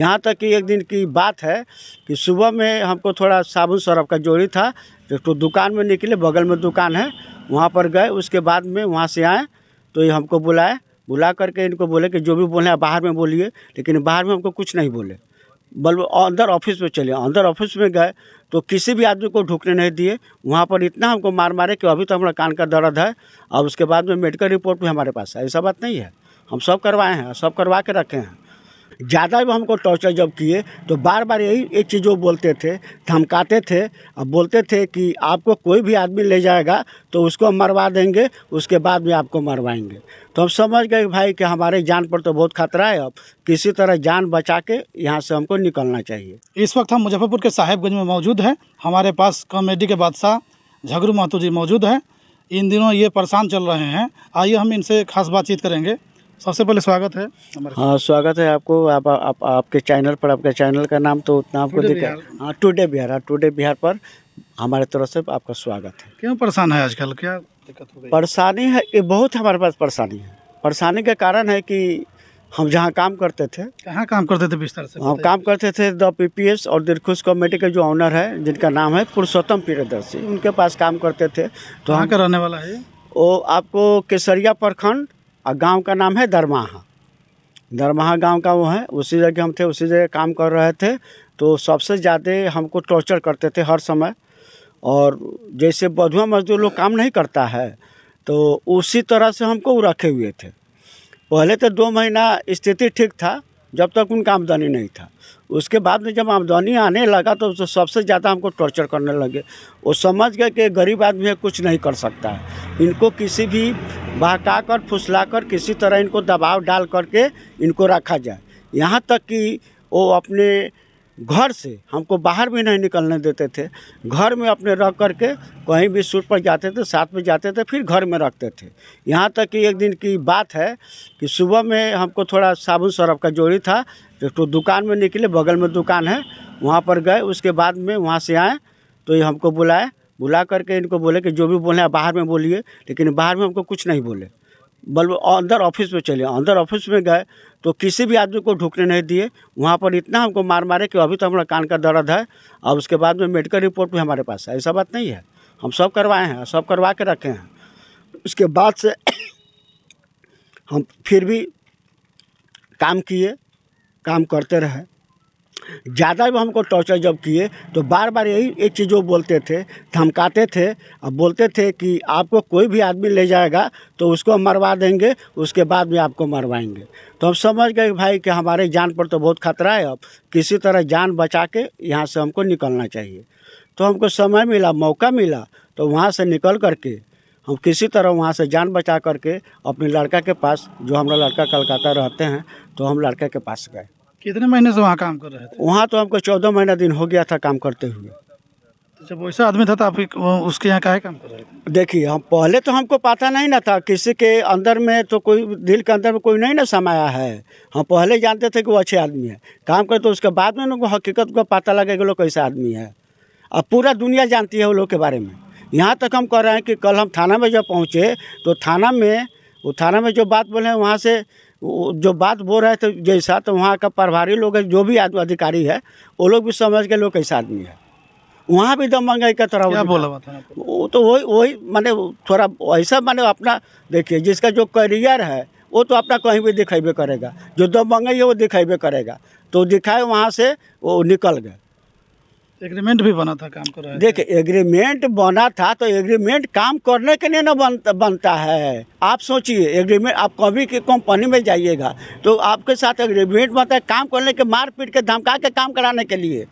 यहाँ तक कि एक दिन की बात है कि सुबह में हमको थोड़ा साबुन सरफ का जरूरी था, तो दुकान में निकले, बगल में दुकान है, वहाँ पर गए। उसके बाद में वहाँ से आए तो ये हमको बुलाए, बुला करके इनको बोले कि जो भी बोले बाहर में बोलिए, लेकिन बाहर में हमको कुछ नहीं बोले, बल्कि अंदर ऑफिस में चले। अंदर ऑफिस में गए तो किसी भी आदमी को ढुकने नहीं दिए। वहाँ पर इतना हमको मार मारे कि अभी तो हमारा कान का दर्द है, और उसके बाद में मेडिकल रिपोर्ट भी हमारे पास है। ऐसा बात नहीं है, हम सब करवाए हैं, सब करवा के रखे हैं। ज़्यादा भी हमको टॉर्चर जब किए तो बार बार यही एक चीज़ वो बोलते थे, धमकाते थे, और बोलते थे कि आपको कोई भी आदमी ले जाएगा तो उसको हम मरवा देंगे, उसके बाद में आपको मरवाएंगे। तो हम समझ गए भाई कि हमारे जान पर तो बहुत खतरा है, अब किसी तरह जान बचा के यहाँ से हमको निकलना चाहिए। इस वक्त हम मुजफ्फरपुर के साहेबगंज में मौजूद हैं। हमारे पास कॉमेडी के बादशाह झगरू महतो जी मौजूद हैं। इन दिनों ये परेशान चल रहे हैं, आइए हम इनसे खास बातचीत करेंगे। सबसे पहले स्वागत है हमारे। हाँ, स्वागत है आपको। आपके चैनल पर, आपके चैनल का नाम तो उतना आपको दिखा। हाँ, टुडे बिहार पर हमारे तरफ से आपका स्वागत है। क्यों परेशान है आजकल, क्या दिक्कत हो गई? परेशानी है ये बहुत, हमारे पास परेशानी है। परेशानी का कारण है कि हम जहाँ काम करते थे, कहाँ काम करते थे विस्तार से? हम काम करते थे द PPS और दिलखुश कमेटी के जो ऑनर है, जिनका नाम है पुरुषोत्तम प्रियदर्शी, उनके पास काम करते थे। तो कहाँ का रहने वाला है? वो आपको केसरिया प्रखंड, और गांव का नाम है दरमाहा गांव का वो है। उसी जगह हम थे, उसी जगह काम कर रहे थे। तो सबसे ज़्यादा हमको टॉर्चर करते थे हर समय। और जैसे बधुआ मजदूर लोग काम नहीं करता है, तो उसी तरह से हमको वो रखे हुए थे। पहले तो 2 महीना स्थिति ठीक था, जब तक उनका आमदनी नहीं था। उसके बाद में जब आमदनी आने लगा तो सबसे ज़्यादा हमको टॉर्चर करने लगे। वो समझ गए कि गरीब आदमी है, कुछ नहीं कर सकता है, इनको किसी भी बहका कर, फुसला कर, किसी तरह इनको दबाव डाल करके इनको रखा जाए। यहाँ तक कि वो अपने घर से हमको बाहर भी नहीं निकलने देते थे। घर में अपने रख करके कहीं भी शूट पर जाते थे, साथ में जाते थे, फिर घर में रखते थे। यहाँ तक कि एक दिन की बात है कि सुबह में हमको थोड़ा साबुन सरफ का जरूरी था, तो दुकान में निकले, बगल में दुकान है, वहाँ पर गए। उसके बाद में वहाँ से आए तो ये हमको बुलाए, बुला करके इनको बोले कि जो भी बोले बाहर में बोलिए, लेकिन बाहर में हमको कुछ नहीं बोले, बल्कि अंदर ऑफिस में चले। अंदर ऑफिस में गए तो किसी भी आदमी को ढुकने नहीं दिए। वहाँ पर इतना हमको मार मारे कि अभी तो हमारा कान का दर्द है, और उसके बाद में मेडिकल रिपोर्ट भी हमारे पास है। ऐसा बात नहीं है, हम सब करवाए हैं, सब करवा के रखे हैं। उसके बाद से हम फिर भी काम किए, काम करते रहे। ज़्यादा भी हमको टॉर्चर जब किए तो बार बार यही एक चीज़ वो बोलते थे, धमकाते थे, और बोलते थे कि आपको कोई भी आदमी ले जाएगा तो उसको मरवा देंगे, उसके बाद में आपको मरवाएंगे। तो हम समझ गए भाई कि हमारे जान पर तो बहुत खतरा है, अब किसी तरह जान बचा के यहाँ से हमको निकलना चाहिए। तो हमको समय मिला, मौका मिला, तो वहाँ से निकल करके हम किसी तरह वहाँ से जान बचा करके अपने लड़का के पास, जो हमारा लड़का कलकत्ता रहते हैं, तो हम लड़के के पास गए। कितने महीने से वहाँ काम कर रहे थे? वहाँ तो हमको 14 महीना दिन हो गया था काम करते हुए। तो जब वैसा आदमी था तो आप उसके यहाँ काहे काम कर रहे थे? देखिए, हम पहले तो हमको पता नहीं ना था, किसी के अंदर में तो कोई दिल के अंदर में कोई नहीं ना समाया है। हम पहले जानते थे कि वो अच्छे आदमी है, काम करते, तो उसके बाद में उनको हकीकत को पता लगे कि लोग कैसा आदमी है। अब पूरा दुनिया जानती है वो लोग के बारे में। यहाँ तक हम कह रहे हैं कि कल हम थाना में जब पहुँचे तो थाना में जो बात बोले, वहाँ से जो बात बोल रहे थे जैसा, तो वहाँ का प्रभारी लोग है, जो भी आदमी अधिकारी है, वो लोग भी समझ के लोग कैसा आदमी है। वहाँ भी दमंगाई का तरह क्या बोला था? वो तो वही माने थोड़ा ऐसा, माने अपना देखिए, जिसका जो करियर है वो तो अपना कहीं भी दिखेबे करेगा, जो दमंगाई है वो दिखेबे करेगा। तो दिखाए, वहाँ से वो निकल गए। एग्रीमेंट भी बना था काम कर रहे थे? देखिए, एग्रीमेंट बना था तो एग्रीमेंट काम करने के लिए ना बनता है। आप सोचिए, एग्रीमेंट आप कभी की कंपनी में जाइएगा तो आपके साथ एग्रीमेंट बनता है काम करने के, मार पीट के, धमका के काम कराने के लिए।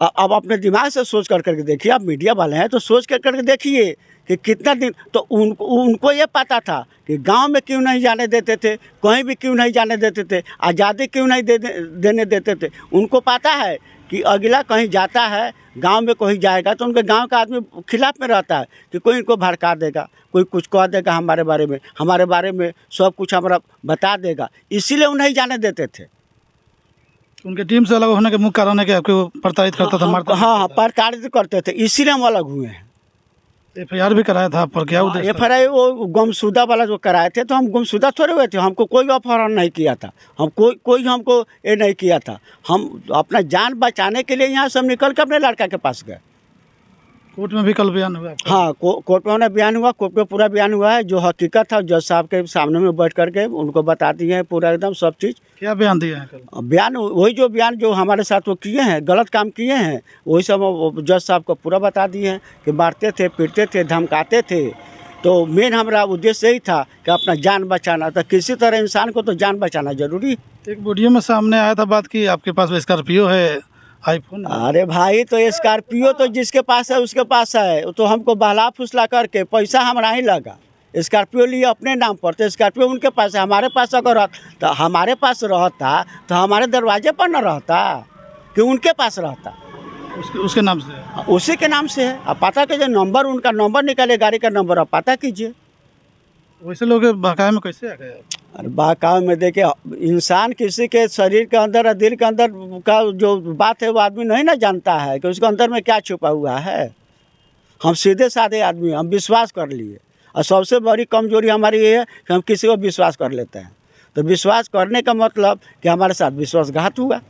अब अपने दिमाग से सोच कर करके देखिए, आप मीडिया वाले हैं तो सोच कर करके देखिए कि कितना दिन। तो उनको ये पता था कि गांव में क्यों नहीं जाने देते थे, कहीं भी क्यों नहीं जाने देते थे, आज़ादी क्यों नहीं देने देते थे। उनको पता है कि अगला कहीं जाता है, गांव में कोई जाएगा तो उनके गांव का आदमी खिलाफ में रहता है कि कोई इनको भड़का देगा, कोई कुछ कह देगा हमारे बारे में सब कुछ हमारा बता देगा, इसीलिए उन्हें नहीं जाने देते थे। उनके टीम से अलग होने के मुख्य कारण है कि आपको प्रताड़ित करता था, मारता? हाँ, प्रताड़ित करते थे, इसीलिए हम अलग हुए हैं। FIR भी कराया था आप पर, क्या उद्देश्य था? FIR वो गुमशुदा वाला जो कराए थे, तो हम गुमशुदा थोड़े हुए थे, हमको कोई अपहरण नहीं किया था, हम कोई हमको ये नहीं किया था। हम अपना जान बचाने के लिए यहाँ से हम निकल के अपने लड़का के पास गए। कोर्ट में भी कल बयान हुआ आपका? हाँ, कोर्ट में बयान हुआ, कोर्ट में पूरा बयान हुआ है। जो हकीकत था जज साहब के सामने में बैठ करके उनको बता दिए हैं पूरा एकदम सब चीज़। क्या बयान दिए हैं कल? बयान वही जो बयान जो हमारे साथ वो किए हैं, गलत काम किए हैं, वही सब वो जज साहब को पूरा बता दिए हैं कि मारते थे, पीटते थे, धमकाते थे। तो मेन हमारा उद्देश्य यही था कि अपना जान बचाना था। किसी तरह इंसान को तो जान बचाना जरूरी है। एक वीडियो में सामने आया था बात कि आपके पास स्कॉर्पियो है, आईफोन है। अरे भाई, तो स्कॉर्पियो तो जिसके पास है उसके पास है, तो हमको बहला फुसला करके पैसा हमारा ही लगा। स्कॉर्पियो लिए अपने नाम पर, तो स्कॉर्पियो उनके पास है। हमारे पास अगर तो हमारे पास रहता तो हमारे दरवाजे पर न रहता कि उनके पास रहता। उसके नाम से है। उसी के नाम से है। आप पता कीजिए, नंबर उनका नंबर निकाले, गाड़ी का नंबर आप पता कीजिए। वैसे लोग बहकावे में कैसे आ गए आप? अरे बहकावे में देखिए, इंसान किसी के शरीर के अंदर और दिल के अंदर का जो बात है वो आदमी नहीं ना जानता है कि उसके अंदर में क्या छुपा हुआ है। हम सीधे साधे आदमी, हम विश्वास कर लिए, और सबसे बड़ी कमजोरी हमारी ये है कि हम किसी को विश्वास कर लेते हैं। तो विश्वास करने का मतलब कि हमारे साथ विश्वासघात हुआ।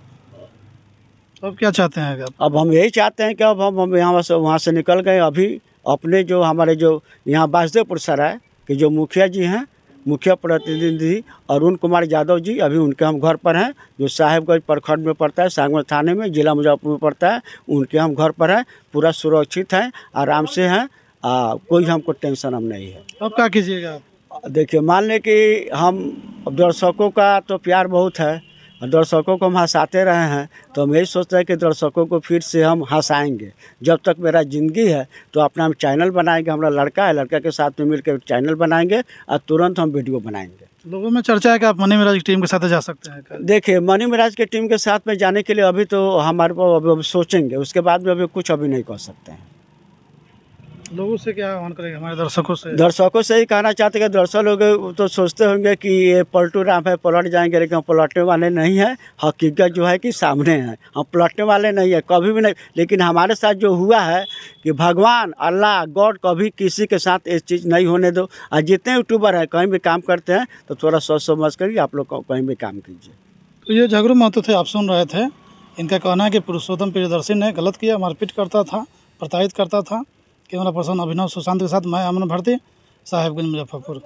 अब क्या चाहते हैं आप? अब हम यही चाहते हैं कि अब हम यहाँ से वहाँ से निकल गए। अभी अपने जो हमारे जो यहाँ बासदेवपुर सराय के जो मुखिया जी हैं, मुखिया प्रतिनिधि अरुण कुमार यादव जी, अभी उनके हम घर पर हैं, जो साहेबगंज प्रखंड में पड़ता है, साहेबगंज थाने में, जिला मुजफ्फरपुर में पड़ता है। उनके हम घर पर हैं, पूरा सुरक्षित हैं, आराम से हैं, कोई हमको टेंशन हम नहीं है। अब क्या कीजिएगा आप? देखिए, मान लें कि हम दर्शकों का तो प्यार बहुत है, और दर्शकों को हम हंसाते रहे हैं, तो हम यही सोचते हैं कि दर्शकों को फिर से हम हंसाएंगे। जब तक मेरा ज़िंदगी है तो अपना हम चैनल बनाएंगे। हमारा लड़का है, लड़का के साथ में मिलकर चैनल बनाएंगे और तुरंत हम वीडियो बनाएंगे। लोगों में चर्चा है कि आप मनी मिराज की टीम के साथ जा सकते हैं। देखिए, मनी मिराज की टीम के साथ में जाने के लिए अभी तो हमारे को अभी सोचेंगे, उसके बाद में अभी कुछ अभी नहीं कर सकते हैं। लोगों से क्या आह्वान करेंगे हमारे दर्शकों से? दर्शकों से ही कहना चाहते हैं कि दर्शक लोग तो सोचते होंगे कि ये पलटू राम है, पलट जाएंगे, लेकिन हम पलटने वाले नहीं हैं। हकीकत जो है कि सामने है, हम पलटने वाले नहीं है, कभी भी नहीं। लेकिन हमारे साथ जो हुआ है कि भगवान, अल्लाह, गॉड कभी किसी के साथ ये चीज़ नहीं होने दो। और जितने यूट्यूबर हैं कहीं भी काम करते हैं तो थोड़ा सोच समझ कर आप लोग कहीं भी काम कीजिए। तो ये झगड़ू महतो थे, आप सुन रहे थे। इनका कहना है कि पुरुषोत्तम प्रियदर्शी ने गलत किया, मारपीट करता था, प्रताड़ित करता था। कैमरा पर्सन अभिनव सुशांत के साथ मैं अमन भारती, साहेबगंज मुजफ्फरपुर।